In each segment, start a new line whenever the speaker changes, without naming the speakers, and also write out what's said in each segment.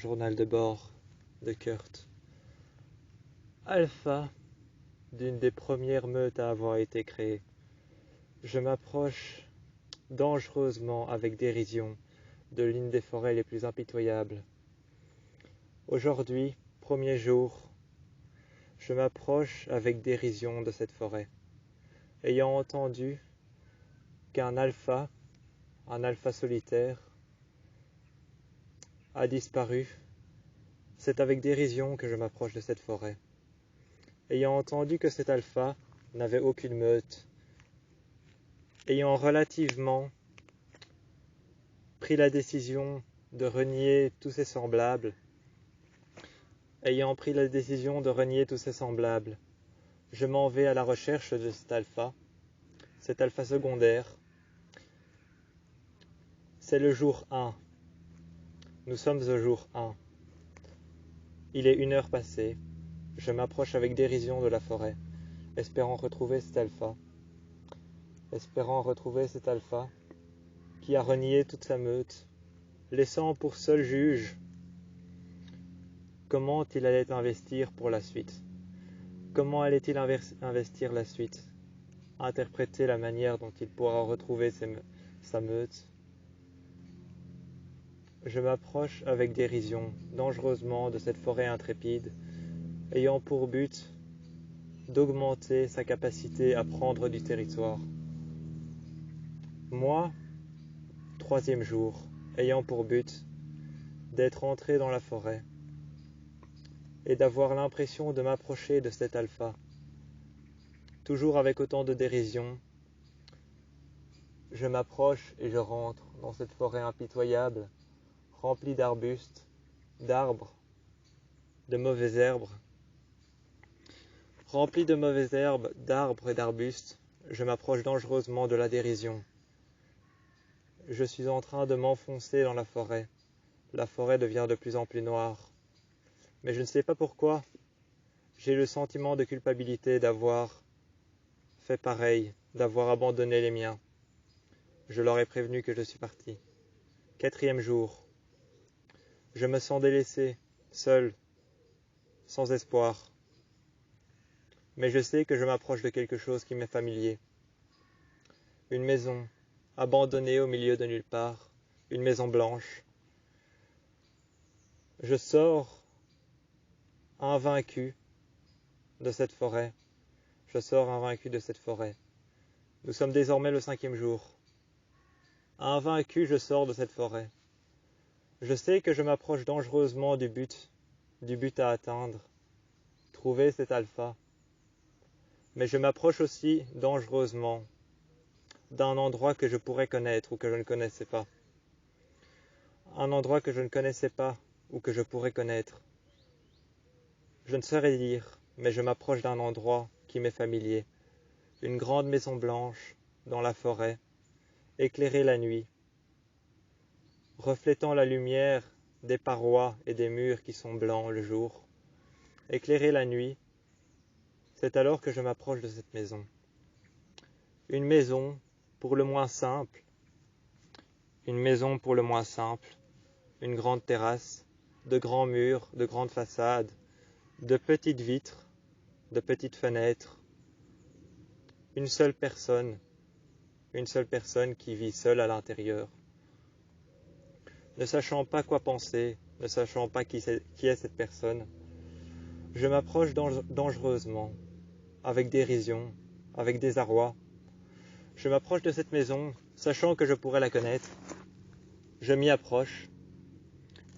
Journal de bord de Kurt. Alpha d'une des premières meutes à avoir été créée. Je m'approche dangereusement avec dérision de l'une des forêts les plus impitoyables. Aujourd'hui, premier jour, je m'approche avec dérision de cette forêt, ayant entendu qu'un alpha solitaire, a disparu. C'est avec dérision que je m'approche de cette forêt, ayant entendu que cet alpha n'avait aucune meute, ayant relativement pris la décision de renier tous ses semblables, je m'en vais à la recherche de cet alpha secondaire. C'est le jour 1. Nous sommes au jour 1. Il est 1 heure passée. Je m'approche avec dérision de la forêt, espérant retrouver cet alpha qui a renié toute sa meute, laissant pour seul juge comment il allait investir pour la suite. Comment allait-il investir la suite? Interpréter la manière dont il pourra retrouver sa meute. Je m'approche avec dérision, dangereusement, de cette forêt intrépide, ayant pour but d'augmenter sa capacité à prendre du territoire. Moi, 3e jour, ayant pour but d'être entré dans la forêt et d'avoir l'impression de m'approcher de cet alpha. Toujours avec autant de dérision, je m'approche et je rentre dans cette forêt impitoyable, remplie d'arbustes, d'arbres, de mauvaises herbes. Remplie de mauvaises herbes, d'arbres et d'arbustes, je m'approche dangereusement de la dérision. Je suis en train de m'enfoncer dans la forêt. La forêt devient de plus en plus noire. Mais je ne sais pas pourquoi. J'ai le sentiment de culpabilité d'avoir fait pareil, d'avoir abandonné les miens. Je leur ai prévenu que je suis parti. 4e jour. Je me sens délaissé, seul, sans espoir. Mais je sais que je m'approche de quelque chose qui m'est familier. Une maison, abandonnée au milieu de nulle part, une maison blanche. Je sors invaincu de cette forêt. Nous sommes désormais le 5e jour. Invaincu, je sors de cette forêt. Je sais que je m'approche dangereusement du but à atteindre, trouver cet alpha. Mais je m'approche aussi dangereusement d'un endroit que je pourrais connaître ou que je ne connaissais pas. Un endroit que je ne connaissais pas ou que je pourrais connaître. Je ne saurais dire, mais je m'approche d'un endroit qui m'est familier. Une grande maison blanche dans la forêt, éclairée la nuit, reflétant la lumière des parois et des murs qui sont blancs le jour. Éclairée la nuit, c'est alors que je m'approche de cette maison. Une maison pour le moins simple, une grande terrasse, de grands murs, de grandes façades, de petites vitres, de petites fenêtres. Une seule personne qui vit seule à l'intérieur. Ne sachant pas quoi penser, ne sachant pas qui est cette personne, je m'approche dangereusement, avec dérision, avec désarroi. Je m'approche de cette maison, sachant que je pourrais la connaître. Je m'y approche.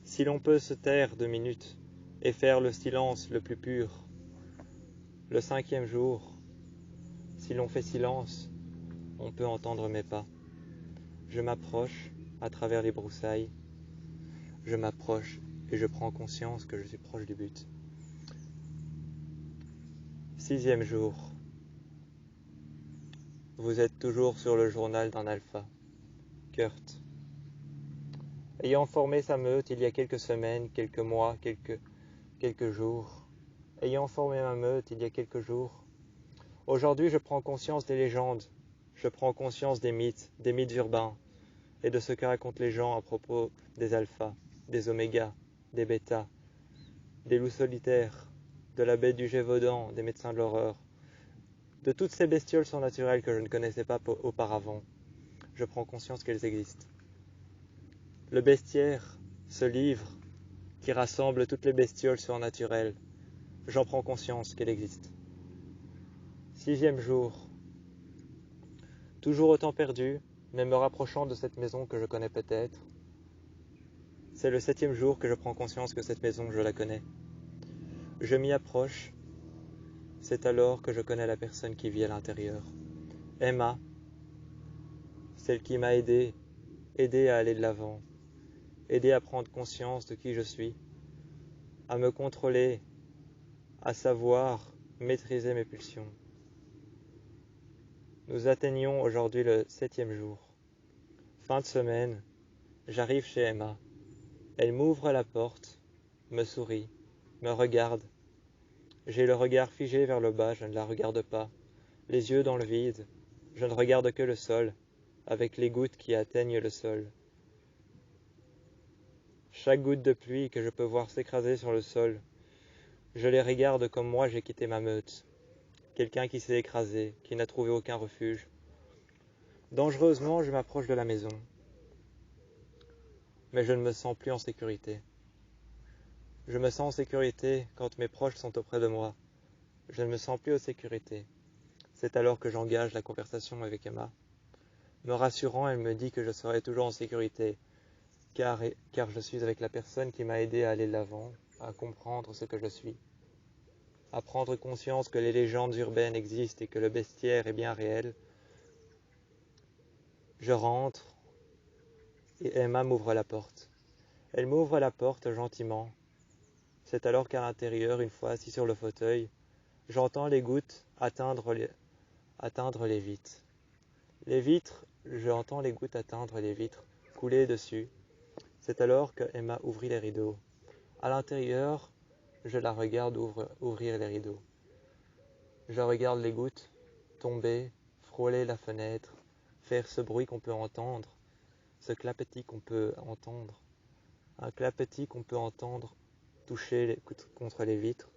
Si l'on peut se taire 2 minutes et faire le silence le plus pur, le 5e jour, si l'on fait silence, on peut entendre mes pas. Je m'approche à travers les broussailles. Je m'approche et je prends conscience que je suis proche du but. 6e jour. Vous êtes toujours sur le journal d'un alpha. Kurt. Ayant formé sa meute il y a quelques semaines, quelques mois, quelques jours. Ayant formé ma meute il y a quelques jours. Aujourd'hui, je prends conscience des légendes. Je prends conscience des mythes urbains et de ce que racontent les gens à propos des alphas, des omégas, des bêtas, des loups solitaires, de la bête du Gévaudan, des médecins de l'horreur, de toutes ces bestioles surnaturelles que je ne connaissais pas auparavant. Je prends conscience qu'elles existent. Le bestiaire, ce livre qui rassemble toutes les bestioles surnaturelles, j'en prends conscience qu'elle existe. 6e jour. Toujours autant perdu, mais me rapprochant de cette maison que je connais peut-être. C'est le 7e jour que je prends conscience que cette maison, je la connais. Je m'y approche. C'est alors que je connais la personne qui vit à l'intérieur. Emma, celle qui m'a aidé à aller de l'avant, aidé à prendre conscience de qui je suis, à me contrôler, à savoir maîtriser mes pulsions. Nous atteignons aujourd'hui le 7e jour. Fin de semaine, j'arrive chez Emma. Elle m'ouvre la porte, me sourit, me regarde. J'ai le regard figé vers le bas, je ne la regarde pas. Les yeux dans le vide, je ne regarde que le sol, avec les gouttes qui atteignent le sol. Chaque goutte de pluie que je peux voir s'écraser sur le sol, je les regarde comme moi j'ai quitté ma meute. Quelqu'un qui s'est écrasé, qui n'a trouvé aucun refuge. Dangereusement, je m'approche de la maison. Mais je ne me sens plus en sécurité. Je me sens en sécurité quand mes proches sont auprès de moi. Je ne me sens plus en sécurité. C'est alors que j'engage la conversation avec Emma. Me rassurant, elle me dit que je serai toujours en sécurité, car je suis avec la personne qui m'a aidé à aller de l'avant, à comprendre ce que je suis, à prendre conscience que les légendes urbaines existent et que le bestiaire est bien réel. Je rentre et Emma m'ouvre la porte. Elle m'ouvre la porte gentiment. C'est alors qu'à l'intérieur, une fois assis sur le fauteuil, j'entends les gouttes atteindre les vitres. J'entends les gouttes atteindre les vitres, couler dessus. C'est alors que Emma ouvrit les rideaux. À l'intérieur, je la regarde ouvrir les rideaux. Je regarde les gouttes tomber, frôler la fenêtre, faire ce bruit qu'on peut entendre, ce clapetis qu'on peut entendre, un clapetis qu'on peut entendre toucher contre les vitres.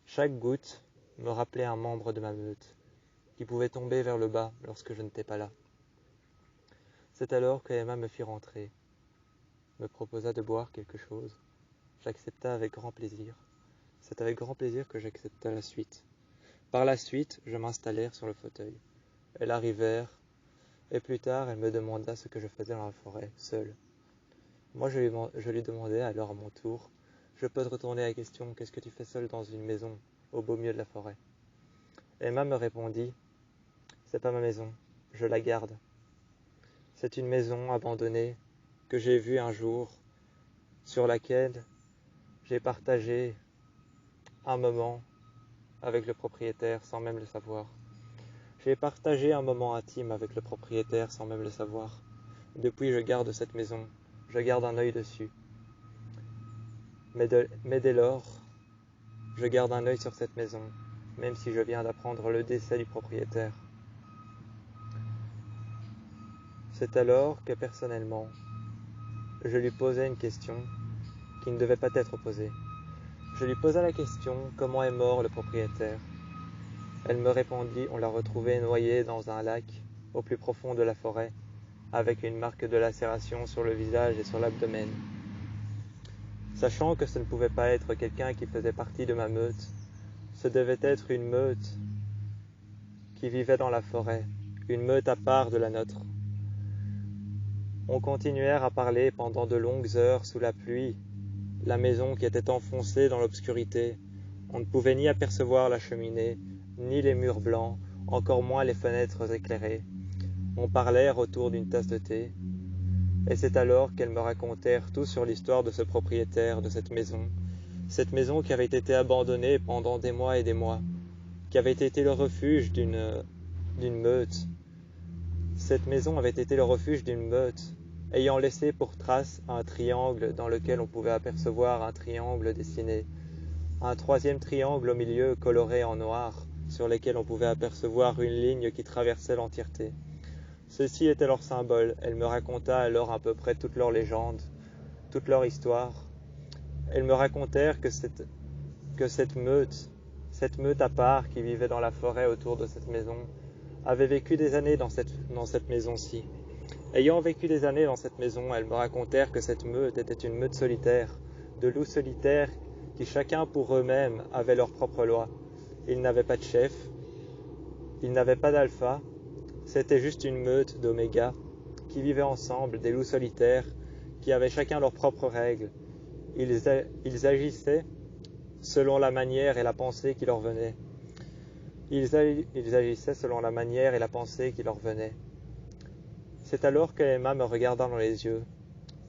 Chaque goutte me rappelait un membre de ma meute, qui pouvait tomber vers le bas lorsque je n'étais pas là. C'est alors que Emma me fit rentrer, me proposa de boire quelque chose. J'accepta avec grand plaisir. C'est avec grand plaisir que j'accepta la suite. Par la suite, je m'installai sur le fauteuil. Elles arrivèrent, et plus tard, elle me demanda ce que je faisais dans la forêt, seule. Moi, je lui demandai alors à mon tour, je peux te retourner la question, qu'est-ce que tu fais seule dans une maison, au beau milieu de la forêt? Emma me répondit, c'est pas ma maison, je la garde. C'est une maison abandonnée que j'ai vue un jour, sur laquelle j'ai partagé un moment avec le propriétaire sans même le savoir. J'ai partagé un moment intime avec le propriétaire sans même le savoir. Depuis, je garde cette maison, je garde un œil dessus. Mais dès lors, je garde un œil sur cette maison, même si je viens d'apprendre le décès du propriétaire. C'est alors que personnellement, je lui posai une question qui ne devait pas être posée. Je lui posa la question, comment est mort le propriétaire? Elle me répondit, on l'a retrouvé noyé dans un lac au plus profond de la forêt, avec une marque de lacération sur le visage et sur l'abdomen. Sachant que ce ne pouvait pas être quelqu'un qui faisait partie de ma meute, ce devait être une meute qui vivait dans la forêt, une meute à part de la nôtre. On continuèrent à parler pendant de longues heures sous la pluie, la maison qui était enfoncée dans l'obscurité. On ne pouvait ni apercevoir la cheminée, ni les murs blancs, encore moins les fenêtres éclairées. On parlait autour d'une tasse de thé, et c'est alors qu'elles me racontèrent tout sur l'histoire de ce propriétaire, de cette maison qui avait été abandonnée pendant des mois et des mois, qui avait été le refuge d'une meute. Cette maison avait été le refuge d'une meute, ayant laissé pour trace un triangle dans lequel on pouvait apercevoir un triangle dessiné, un troisième triangle au milieu coloré en noir, sur lequel on pouvait apercevoir une ligne qui traversait l'entièreté. Ceci était leur symbole. Elle me raconta alors à peu près toute leur légende, toute leur histoire. Ils me racontèrent que cette meute à part qui vivait dans la forêt autour de cette maison, avait vécu des années dans cette maison-ci. Ayant vécu des années dans cette maison, elles me racontèrent que cette meute était une meute solitaire, de loups solitaires qui chacun pour eux-mêmes avaient leur propre loi. Ils n'avaient pas de chef, ils n'avaient pas d'alpha, c'était juste une meute d'oméga qui vivaient ensemble, des loups solitaires qui avaient chacun leurs propres règles. Ils agissaient selon la manière et la pensée qui leur venait. Ils agissaient selon la manière et la pensée qui leur venait. C'est alors que Emma me regarda dans les yeux,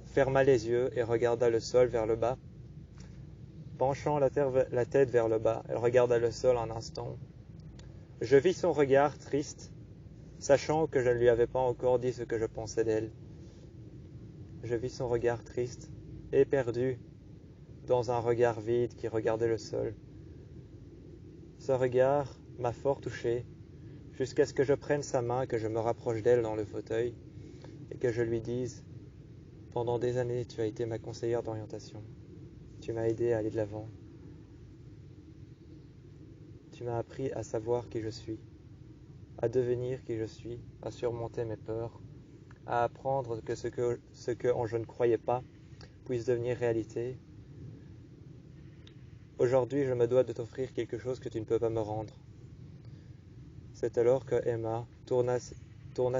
ferma les yeux et regarda le sol vers le bas. Penchant la tête vers le bas, elle regarda le sol un instant. Je vis son regard triste, sachant que je ne lui avais pas encore dit ce que je pensais d'elle. Je vis son regard triste, éperdu, dans un regard vide qui regardait le sol. Ce regard m'a fort touché, jusqu'à ce que je prenne sa main, que je me rapproche d'elle dans le fauteuil, et que je lui dise « Pendant des années, tu as été ma conseillère d'orientation. Tu m'as aidé à aller de l'avant. Tu m'as appris à savoir qui je suis, à devenir qui je suis, à surmonter mes peurs, à apprendre que ce que je ne croyais pas puisse devenir réalité. Aujourd'hui, je me dois de t'offrir quelque chose que tu ne peux pas me rendre. » C'est alors que Emma tourna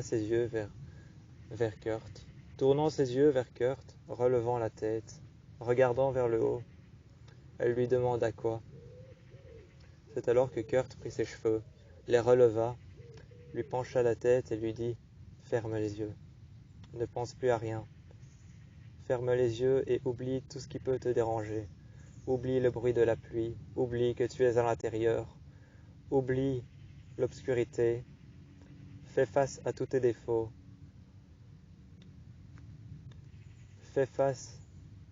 ses yeux vers Kurt. Tournant ses yeux vers Kurt, relevant la tête, regardant vers le haut, elle lui demanda quoi. C'est alors que Kurt prit ses cheveux, les releva, lui pencha la tête et lui dit « Ferme les yeux, ne pense plus à rien. Ferme les yeux et oublie tout ce qui peut te déranger. Oublie le bruit de la pluie, oublie que tu es à l'intérieur, oublie l'obscurité, fais face à tous tes défauts, fais face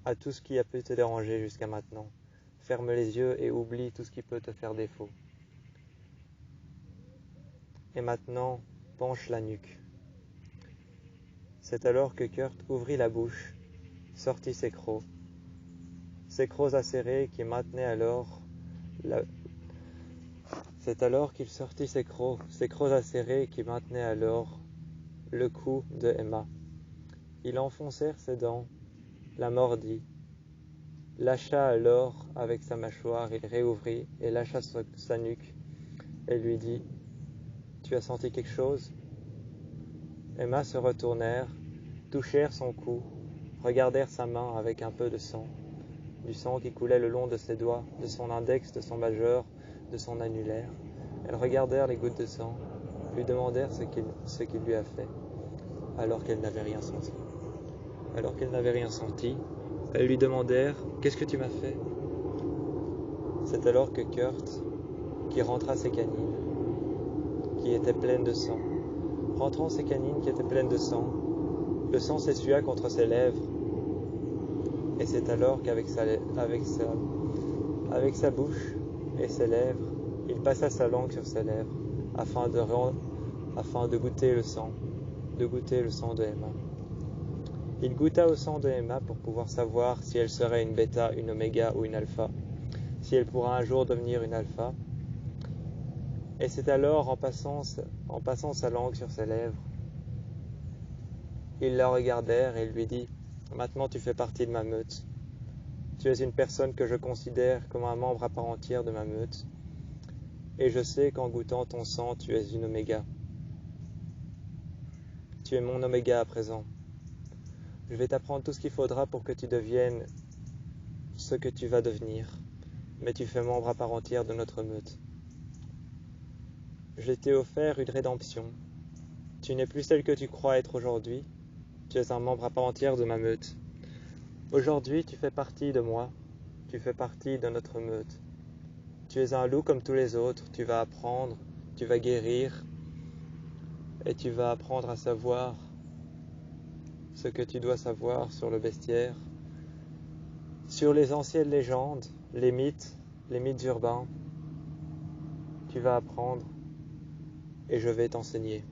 à tout ce qui a pu te déranger jusqu'à maintenant. Ferme les yeux et oublie tout ce qui peut te faire défaut. Et maintenant, penche la nuque. » C'est alors que Kurt ouvrit la bouche, sortit ses crocs acérés qui maintenaient alors C'est alors qu'il sortit ses crocs acérés qui maintenaient alors le cou de Emma. Il enfoncèrent ses dents, la mordit, lâcha alors avec sa mâchoire, il réouvrit et lâcha sa nuque et lui dit « Tu as senti quelque chose ?» Emma se retournèrent, touchèrent son cou, regardèrent sa main avec un peu de sang, du sang qui coulait le long de ses doigts, de son index, de son majeur, de son annulaire. Elles regardèrent les gouttes de sang, lui demandèrent ce qu'il lui a fait, alors qu'elle n'avait rien senti. Elles lui demandèrent « Qu'est-ce que tu m'as fait ?» C'est alors que Kurt, qui rentra ses canines, qui étaient pleines de sang, rentrant ses canines qui étaient pleines de sang, le sang s'essuia contre ses lèvres, et c'est alors qu'avec sa bouche et ses lèvres, il passa sa langue sur ses lèvres, afin de goûter le sang de Emma. Il goûta au sang de Emma pour pouvoir savoir si elle serait une bêta, une oméga ou une alpha, si elle pourra un jour devenir une alpha. Et c'est alors, en passant sa langue sur ses lèvres, ils la regardèrent et il lui dit « Maintenant tu fais partie de ma meute. Tu es une personne que je considère comme un membre à part entière de ma meute. Et je sais qu'en goûtant ton sang, tu es une oméga. Tu es mon oméga à présent. Je vais t'apprendre tout ce qu'il faudra pour que tu deviennes ce que tu vas devenir. Mais tu fais membre à part entière de notre meute. Je t'ai offert une rédemption. Tu n'es plus celle que tu crois être aujourd'hui. Tu es un membre à part entière de ma meute. Aujourd'hui, tu fais partie de moi. Tu fais partie de notre meute. Tu es un loup comme tous les autres. Tu vas apprendre, tu vas guérir, et tu vas apprendre à savoir ce que tu dois savoir sur le bestiaire, sur les anciennes légendes, les mythes urbains. Tu vas apprendre et je vais t'enseigner.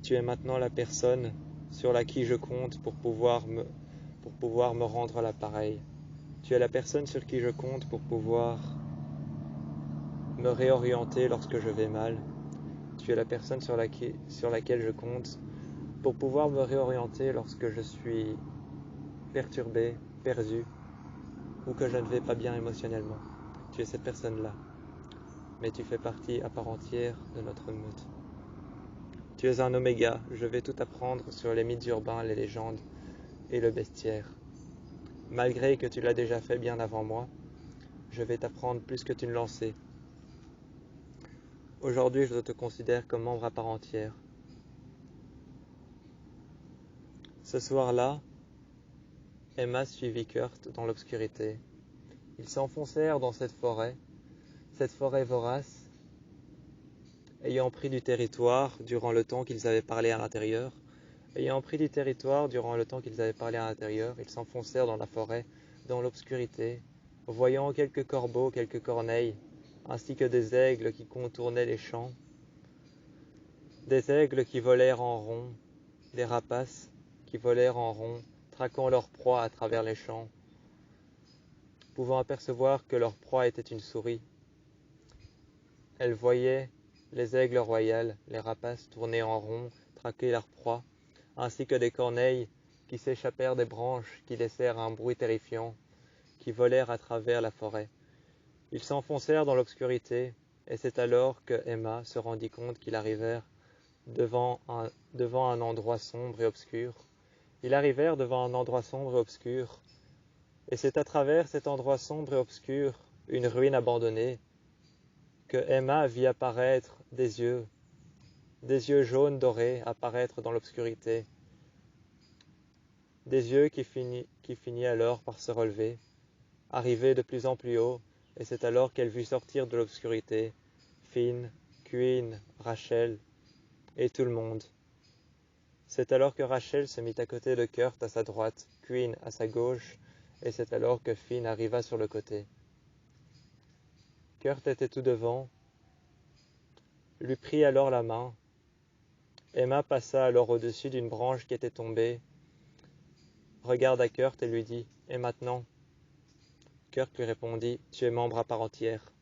Tu es maintenant la personne sur laquelle je compte pour pouvoir me rendre l'appareil. Tu es la personne sur qui je compte pour pouvoir me réorienter lorsque je vais mal. Tu es la personne sur laquelle je compte pour pouvoir me réorienter lorsque je suis perturbé, perdu, ou que je ne vais pas bien émotionnellement. Tu es cette personne-là, mais tu fais partie à part entière de notre meute. Tu es un oméga, je vais tout apprendre sur les mythes urbains, les légendes et le bestiaire. Malgré que tu l'as déjà fait bien avant moi, je vais t'apprendre plus que tu ne l'en sais. Aujourd'hui, je te considère comme membre à part entière. Ce soir-là, Emma suivit Kurt dans l'obscurité. Ils s'enfoncèrent dans cette forêt vorace, ayant pris du territoire durant le temps qu'ils avaient parlé à l'intérieur. Ils s'enfoncèrent dans la forêt, dans l'obscurité, voyant quelques corbeaux, quelques corneilles, ainsi que des aigles qui contournaient les champs, des aigles qui volèrent en rond, des rapaces qui volèrent en rond, traquant leur proie à travers les champs, pouvant apercevoir que leur proie était une souris. Elles voyaient les aigles royales, les rapaces tourner en rond, traquer leur proie, ainsi que des corneilles qui s'échappèrent des branches, qui laissèrent un bruit terrifiant, qui volèrent à travers la forêt. Ils s'enfoncèrent dans l'obscurité, et c'est alors que Emma se rendit compte qu'ils arrivèrent devant un endroit sombre et obscur. Et c'est à travers cet endroit sombre et obscur, une ruine abandonnée, que Emma vit apparaître des yeux jaunes dorés apparaître dans l'obscurité, des yeux qui finit alors par se relever, arriver de plus en plus haut, et c'est alors qu'elle vit sortir de l'obscurité Finn, Queen, Rachel et tout le monde. C'est alors que Rachel se mit à côté de Kurt à sa droite, Queen à sa gauche, et c'est alors que Finn arriva sur le côté. Kurt était tout devant, lui prit alors la main. Emma passa alors au-dessus d'une branche qui était tombée, regarda Kurt et lui dit « Et maintenant ?» Kurt lui répondit « Tu es membre à part entière. »